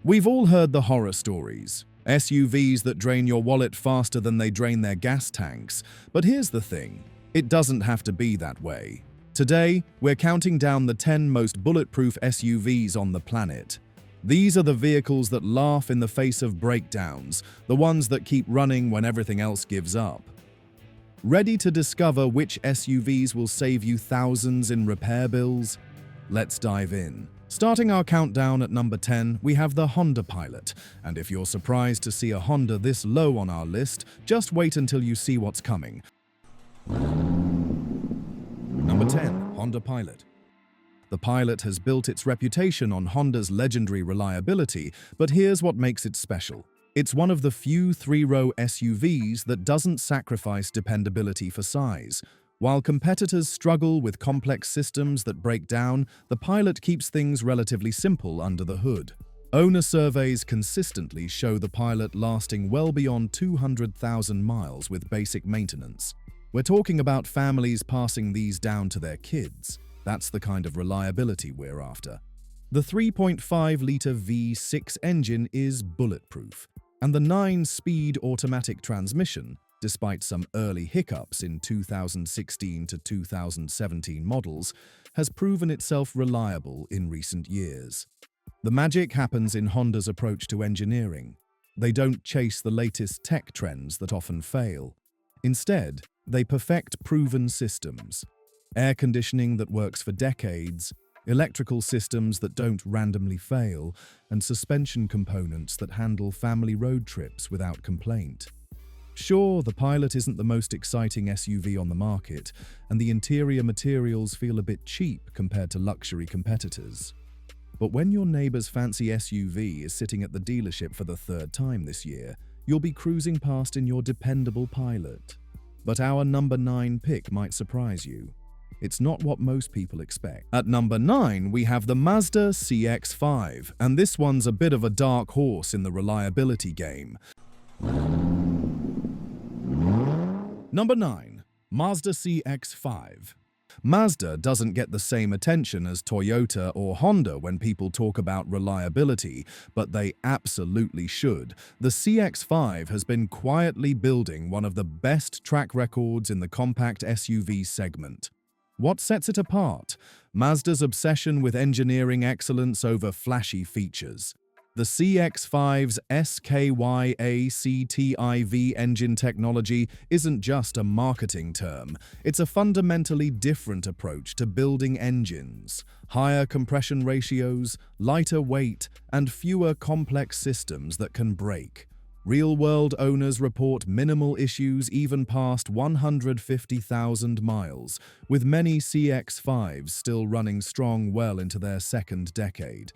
We've all heard the horror stories. SUVs that drain your wallet faster than they drain their gas tanks. But here's the thing, it doesn't have to be that way. Today, we're counting down the 10 most bulletproof SUVs on the planet. These are the vehicles that laugh in the face of breakdowns, the ones that keep running when everything else gives up. Ready to discover which SUVs will save you thousands in repair bills? Let's dive in. Starting our countdown at number 10, we have the Honda Pilot. And if you're surprised to see a Honda this low on our list, just wait until you see what's coming. Number 10. Honda Pilot. The Pilot has built its reputation on Honda's legendary reliability, but here's what makes it special. It's one of the few three-row SUVs that doesn't sacrifice dependability for size. While competitors struggle with complex systems that break down, the Pilot keeps things relatively simple under the hood. Owner surveys consistently show the Pilot lasting well beyond 200,000 miles with basic maintenance. We're talking about families passing these down to their kids. That's the kind of reliability we're after. The 3.5-liter V6 engine is bulletproof, and the 9-speed automatic transmission, despite some early hiccups in 2016 to 2017 models, has proven itself reliable in recent years. The magic happens in Honda's approach to engineering. They don't chase the latest tech trends that often fail. Instead, they perfect proven systems. Air conditioning that works for decades, electrical systems that don't randomly fail, and suspension components that handle family road trips without complaint. Sure, the Pilot isn't the most exciting SUV on the market, and the interior materials feel a bit cheap compared to luxury competitors. But when your neighbor's fancy SUV is sitting at the dealership for the third time this year, you'll be cruising past in your dependable Pilot. But our number 9 pick might surprise you. It's not what most people expect. At number 9, we have the Mazda CX-5, and this one's a bit of a dark horse in the reliability game. Number 9. Mazda CX-5. Mazda doesn't get the same attention as Toyota or Honda when people talk about reliability, but they absolutely should. The CX-5 has been quietly building one of the best track records in the compact SUV segment. What sets it apart? Mazda's obsession with engineering excellence over flashy features. The CX-5's SKYACTIV engine technology isn't just a marketing term, it's a fundamentally different approach to building engines. Higher compression ratios, lighter weight, and fewer complex systems that can break. Real-world owners report minimal issues even past 150,000 miles, with many CX-5s still running strong well into their second decade.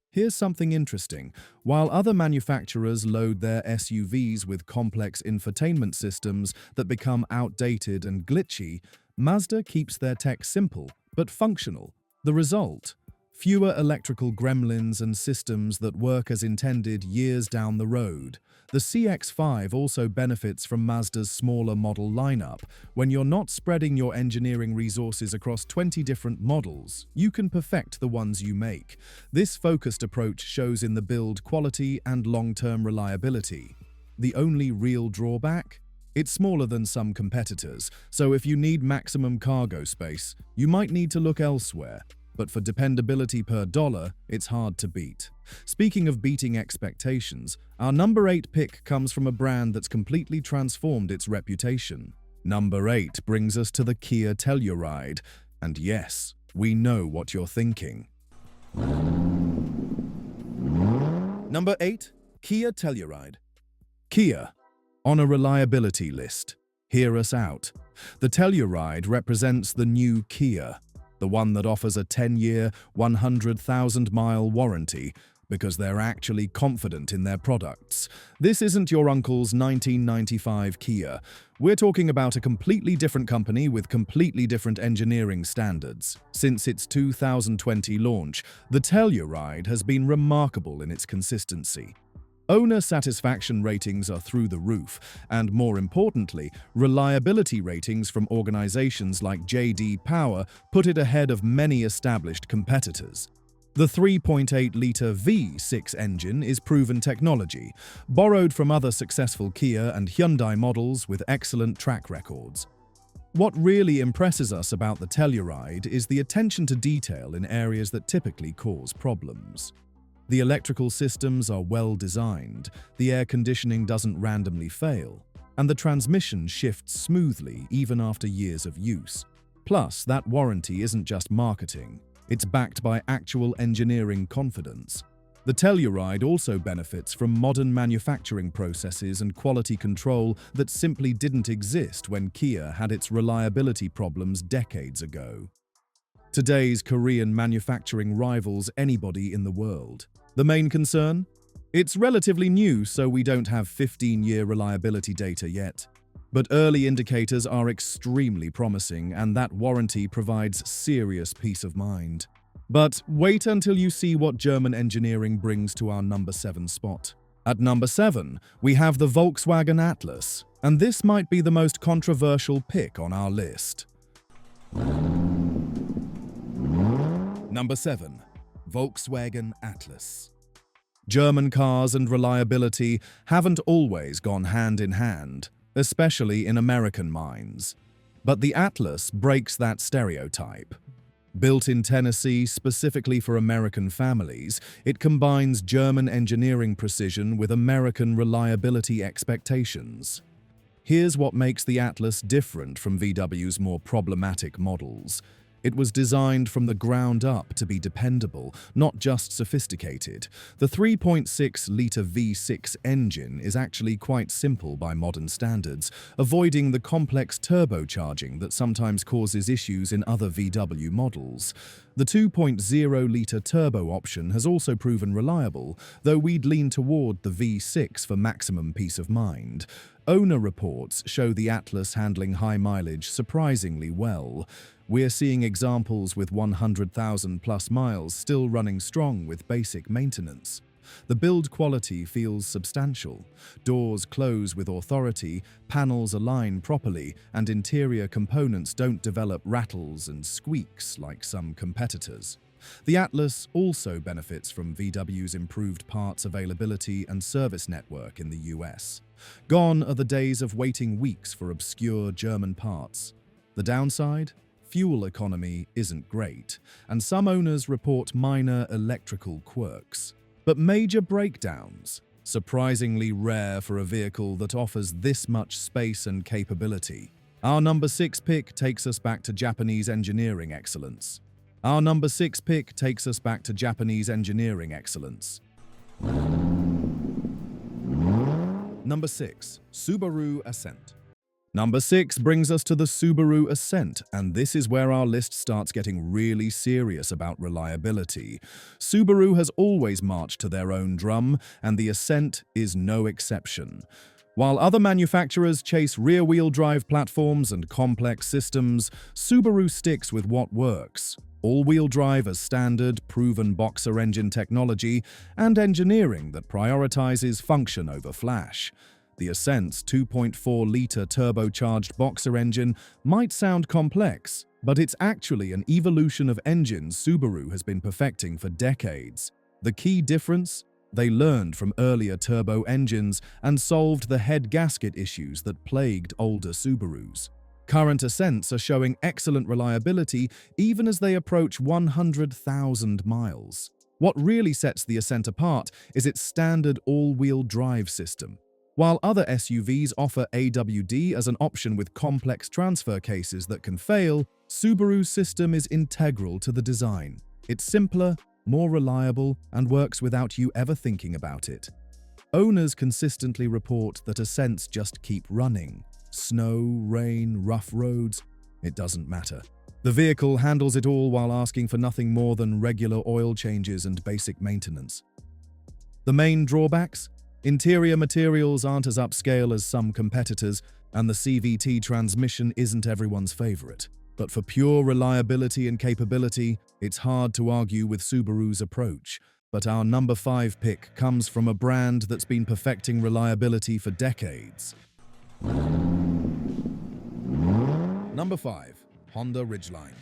Here's something interesting. While other manufacturers load their SUVs with complex infotainment systems that become outdated and glitchy, Mazda keeps their tech simple but functional. The result? Fewer electrical gremlins and systems that work as intended years down the road. The CX-5 also benefits from Mazda's smaller model lineup. When you're not spreading your engineering resources across 20 different models, you can perfect the ones you make. This focused approach shows in the build quality and long-term reliability. The only real drawback? It's smaller than some competitors, so if you need maximum cargo space, you might need to look elsewhere. But for dependability per dollar, it's hard to beat. Speaking of beating expectations, our number 8 pick comes from a brand that's completely transformed its reputation. Number 8 brings us to the Kia Telluride. And yes, we know what you're thinking. Number 8. Kia Telluride. Kia. On a reliability list. Hear us out. The Telluride represents the new Kia. The one that offers a 10-year, 100,000-mile warranty, because they're actually confident in their products. This isn't your uncle's 1995 Kia. We're talking about a completely different company with completely different engineering standards. Since its 2020 launch, the Telluride has been remarkable in its consistency. Owner satisfaction ratings are through the roof, and more importantly, reliability ratings from organizations like J.D. Power put it ahead of many established competitors. The 3.8-litre V6 engine is proven technology, borrowed from other successful Kia and Hyundai models with excellent track records. What really impresses us about the Telluride is the attention to detail in areas that typically cause problems. The electrical systems are well designed, the air conditioning doesn't randomly fail, and the transmission shifts smoothly even after years of use. Plus, that warranty isn't just marketing. It's backed by actual engineering confidence. The Telluride also benefits from modern manufacturing processes and quality control that simply didn't exist when Kia had its reliability problems decades ago. Today's Korean manufacturing rivals anybody in the world. The main concern? It's relatively new, so we don't have 15-year reliability data yet. But early indicators are extremely promising, and that warranty provides serious peace of mind. But wait until you see what German engineering brings to our number 7 spot. At number 7, we have the Volkswagen Atlas, and this might be the most controversial pick on our list. Number 7. Volkswagen Atlas. German cars and reliability haven't always gone hand in hand, especially in American minds. But the Atlas breaks that stereotype. Built in Tennessee specifically for American families, it combines German engineering precision with American reliability expectations. Here's what makes the Atlas different from VW's more problematic models. It was designed from the ground up to be dependable, not just sophisticated. The 3.6-litre V6 engine is actually quite simple by modern standards, avoiding the complex turbocharging that sometimes causes issues in other VW models. The 2.0-litre turbo option has also proven reliable, though we'd lean toward the V6 for maximum peace of mind. Owner reports show the Atlas handling high mileage surprisingly well. We're seeing examples with 100,000 plus miles still running strong with basic maintenance. The build quality feels substantial. Doors close with authority, panels align properly, and interior components don't develop rattles and squeaks like some competitors. The Atlas also benefits from VW's improved parts availability and service network in the US. Gone are the days of waiting weeks for obscure German parts. The downside? Fuel economy isn't great, and some owners report minor electrical quirks. But major breakdowns, surprisingly rare for a vehicle that offers this much space and capability. Our number 6 pick takes us back to Japanese engineering excellence. Number 6, Subaru Ascent. Number 6 brings us to the Subaru Ascent, and this is where our list starts getting really serious about reliability. Subaru has always marched to their own drum, and the Ascent is no exception. While other manufacturers chase rear-wheel drive platforms and complex systems, Subaru sticks with what works. All-wheel drive as standard, proven boxer engine technology, and engineering that prioritizes function over flash. The Ascent's 2.4-litre turbocharged boxer engine might sound complex, but it's actually an evolution of engines Subaru has been perfecting for decades. The key difference? They learned from earlier turbo engines and solved the head gasket issues that plagued older Subarus. Current Ascents are showing excellent reliability even as they approach 100,000 miles. What really sets the Ascent apart is its standard all-wheel drive system. While other SUVs offer AWD as an option with complex transfer cases that can fail, Subaru's system is integral to the design. It's simpler, more reliable, and works without you ever thinking about it. Owners consistently report that Ascents just keep running. Snow, rain, rough roads, it doesn't matter. The vehicle handles it all while asking for nothing more than regular oil changes and basic maintenance. The main drawbacks? Interior materials aren't as upscale as some competitors, and the CVT transmission isn't everyone's favorite. But for pure reliability and capability, it's hard to argue with Subaru's approach. But our number 5 pick comes from a brand that's been perfecting reliability for decades. Number 5. Honda Ridgeline.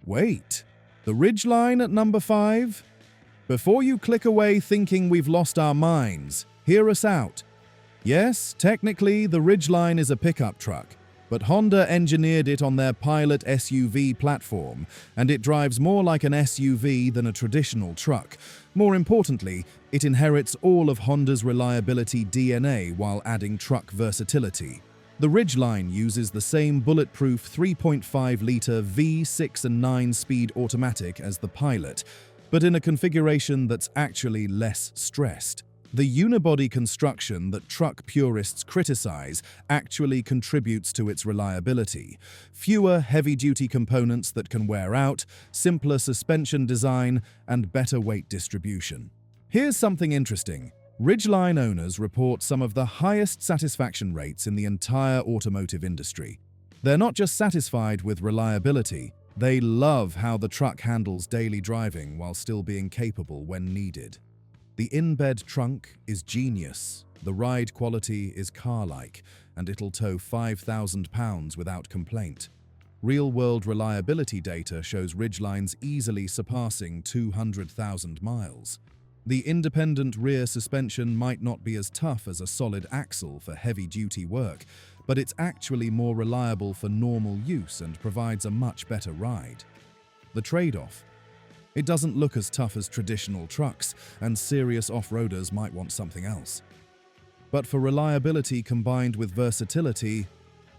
Wait, the Ridgeline at number 5? Before you click away thinking we've lost our minds, hear us out. Yes, technically the Ridgeline is a pickup truck, but Honda engineered it on their Pilot SUV platform, and it drives more like an SUV than a traditional truck. More importantly, it inherits all of Honda's reliability DNA while adding truck versatility. The Ridgeline uses the same bulletproof 3.5-litre V6 and 9-speed automatic as the Pilot, but in a configuration that's actually less stressed. The unibody construction that truck purists criticize actually contributes to its reliability. Fewer heavy-duty components that can wear out, simpler suspension design, and better weight distribution. Here's something interesting. Ridgeline owners report some of the highest satisfaction rates in the entire automotive industry. They're not just satisfied with reliability, they love how the truck handles daily driving while still being capable when needed. The in-bed trunk is genius, the ride quality is car-like, and it'll tow 5,000 pounds without complaint. Real-world reliability data shows Ridgelines easily surpassing 200,000 miles. The independent rear suspension might not be as tough as a solid axle for heavy-duty work, but it's actually more reliable for normal use and provides a much better ride. The trade-off: it doesn't look as tough as traditional trucks, and serious off-roaders might want something else. But for reliability combined with versatility,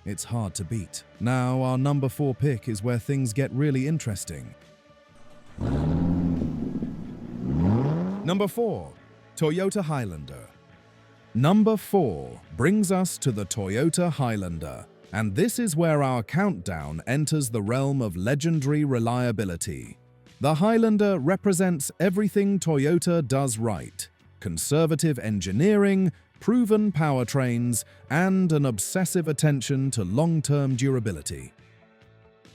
it's hard to beat. Now, our number 4 pick is where things get really interesting. Number 4. Toyota Highlander. Number 4 brings us to the Toyota Highlander, and this is where our countdown enters the realm of legendary reliability. The Highlander represents everything Toyota does right: conservative engineering, proven powertrains, and an obsessive attention to long-term durability.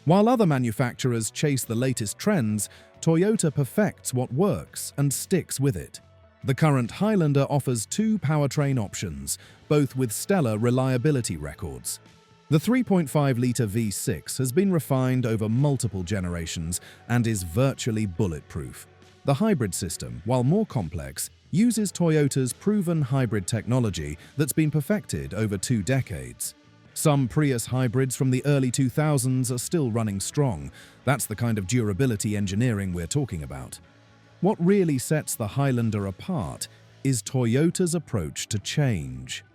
While other manufacturers chase the latest trends, Toyota perfects what works and sticks with it. The current Highlander offers 2 powertrain options, both with stellar reliability records. The 3.5-litre V6 has been refined over multiple generations and is virtually bulletproof. The hybrid system, while more complex, uses Toyota's proven hybrid technology that's been perfected over 2 decades. Some Prius hybrids from the early 2000s are still running strong. That's the kind of durability engineering we're talking about. What really sets the Highlander apart is Toyota's approach to change.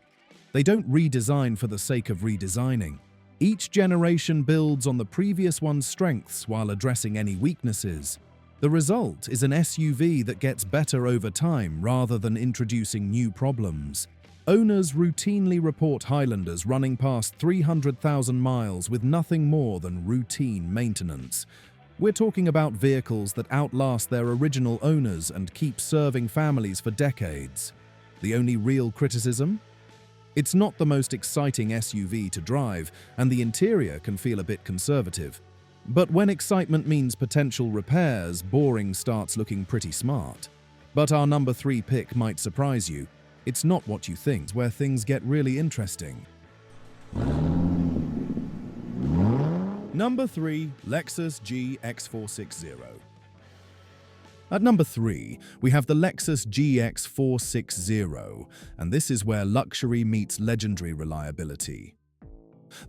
They don't redesign for the sake of redesigning. Each generation builds on the previous one's strengths while addressing any weaknesses. The result is an SUV that gets better over time rather than introducing new problems. Owners routinely report Highlanders running past 300,000 miles with nothing more than routine maintenance. We're talking about vehicles that outlast their original owners and keep serving families for decades. The only real criticism? It's not the most exciting SUV to drive, and the interior can feel a bit conservative. But when excitement means potential repairs, boring starts looking pretty smart. But our number 3 pick might surprise you. It's not what you think, where things get really interesting. Number 3. Lexus GX460. At number 3, we have the Lexus GX460, and this is where luxury meets legendary reliability.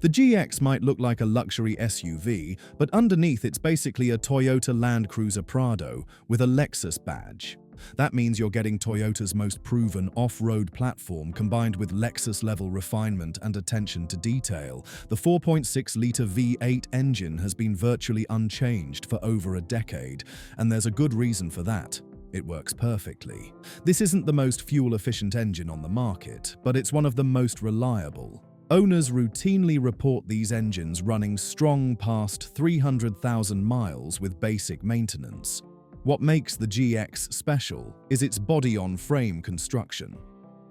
The GX might look like a luxury SUV, but underneath it's basically a Toyota Land Cruiser Prado with a Lexus badge. That means you're getting Toyota's most proven off-road platform combined with Lexus-level refinement and attention to detail. The 4.6-litre V8 engine has been virtually unchanged for over a decade, and there's a good reason for that. It works perfectly. This isn't the most fuel-efficient engine on the market, but it's one of the most reliable. Owners routinely report these engines running strong past 300,000 miles with basic maintenance. What makes the GX special is its body-on-frame construction.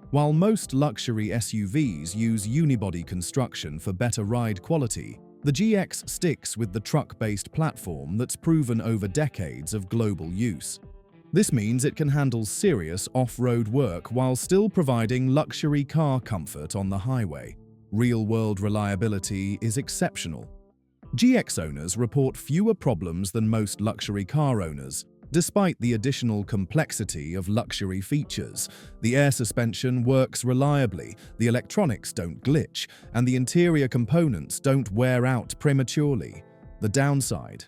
While most luxury SUVs use unibody construction for better ride quality, the GX sticks with the truck-based platform that's proven over decades of global use. This means it can handle serious off-road work while still providing luxury car comfort on the highway. Real-world reliability is exceptional. GX owners report fewer problems than most luxury car owners. Despite the additional complexity of luxury features, the air suspension works reliably, the electronics don't glitch, and the interior components don't wear out prematurely. The downside: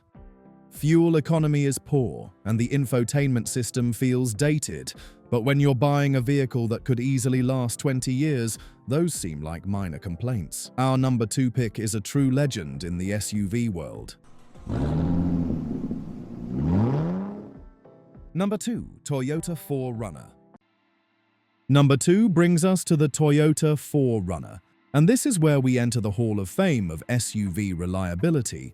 fuel economy is poor, and the infotainment system feels dated. But when you're buying a vehicle that could easily last 20 years, those seem like minor complaints. Our number 2 pick is a true legend in the SUV world. Number 2. Toyota 4Runner. Number 2 brings us to the Toyota 4Runner, and this is where we enter the Hall of Fame of SUV reliability.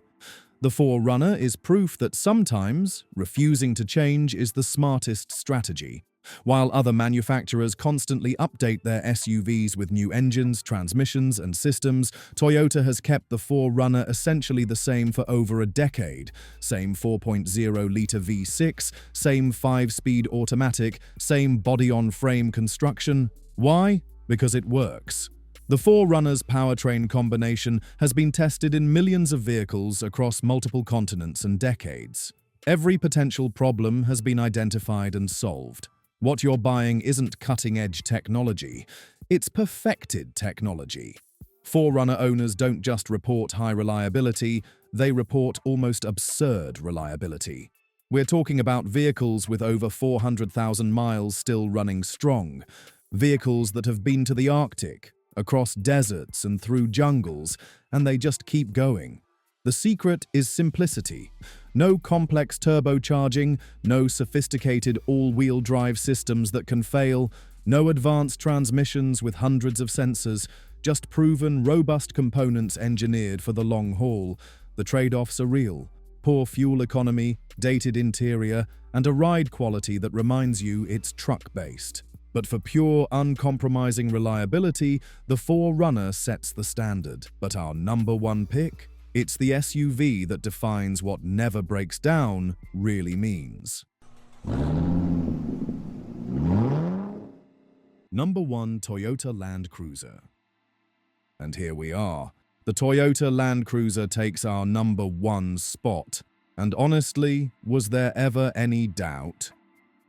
The 4Runner is proof that sometimes refusing to change is the smartest strategy. While other manufacturers constantly update their SUVs with new engines, transmissions, and systems, Toyota has kept the 4Runner essentially the same for over a decade. Same 4.0-litre V6, same 5-speed automatic, same body-on-frame construction. Why? Because it works. The 4Runner's powertrain combination has been tested in millions of vehicles across multiple continents and decades. Every potential problem has been identified and solved. What you're buying isn't cutting-edge technology, it's perfected technology. 4Runner owners don't just report high reliability, they report almost absurd reliability. We're talking about vehicles with over 400,000 miles still running strong, vehicles that have been to the Arctic, across deserts and through jungles, and they just keep going. The secret is simplicity. No complex turbocharging, no sophisticated all-wheel drive systems that can fail, no advanced transmissions with hundreds of sensors, just proven, robust components engineered for the long haul. The trade-offs are real: poor fuel economy, dated interior, and a ride quality that reminds you it's truck-based. But for pure, uncompromising reliability, the 4Runner sets the standard. But our number 1 pick? It's the SUV that defines what never breaks down really means. Number 1. Toyota Land Cruiser. And here we are. The Toyota Land Cruiser takes our number 1 spot. And honestly, was there ever any doubt?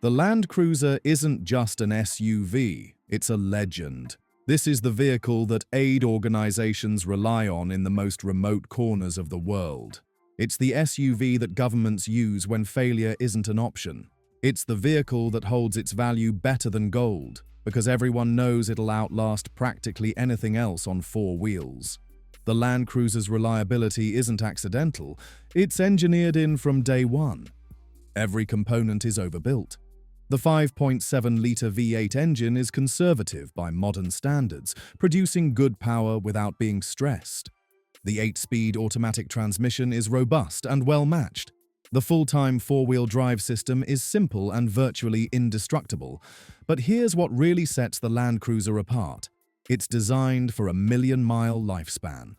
The Land Cruiser isn't just an SUV, it's a legend. This is the vehicle that aid organizations rely on in the most remote corners of the world. It's the SUV that governments use when failure isn't an option. It's the vehicle that holds its value better than gold, because everyone knows it'll outlast practically anything else on 4 wheels. The Land Cruiser's reliability isn't accidental, it's engineered in from day one. Every component is overbuilt. The 5.7-litre V8 engine is conservative by modern standards, producing good power without being stressed. The 8-speed automatic transmission is robust and well-matched. The full-time 4-wheel drive system is simple and virtually indestructible. But here's what really sets the Land Cruiser apart. It's designed for a million-mile lifespan.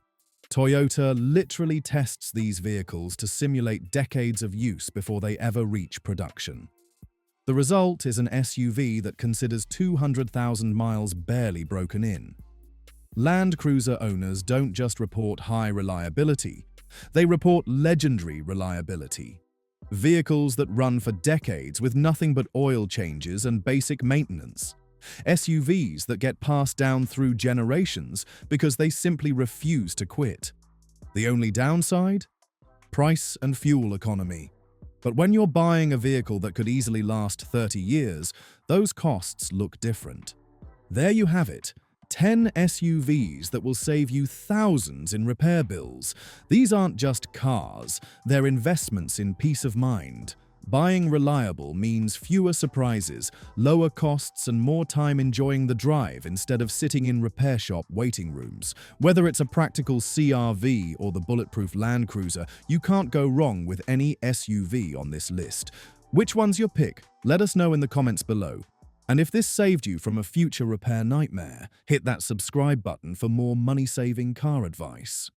Toyota literally tests these vehicles to simulate decades of use before they ever reach production. The result is an SUV that considers 200,000 miles barely broken in. Land Cruiser owners don't just report high reliability, they report legendary reliability. Vehicles that run for decades with nothing but oil changes and basic maintenance. SUVs that get passed down through generations because they simply refuse to quit. The only downside? Price and fuel economy. But when you're buying a vehicle that could easily last 30 years, those costs look different. There you have it, 10 SUVs that will save you thousands in repair bills. These aren't just cars, they're investments in peace of mind. Buying reliable means fewer surprises, lower costs, and more time enjoying the drive instead of sitting in repair shop waiting rooms. Whether it's a practical CR-V or the bulletproof Land Cruiser, you can't go wrong with any SUV on this list. Which one's your pick? Let us know in the comments below. And if this saved you from a future repair nightmare, hit that subscribe button for more money-saving car advice.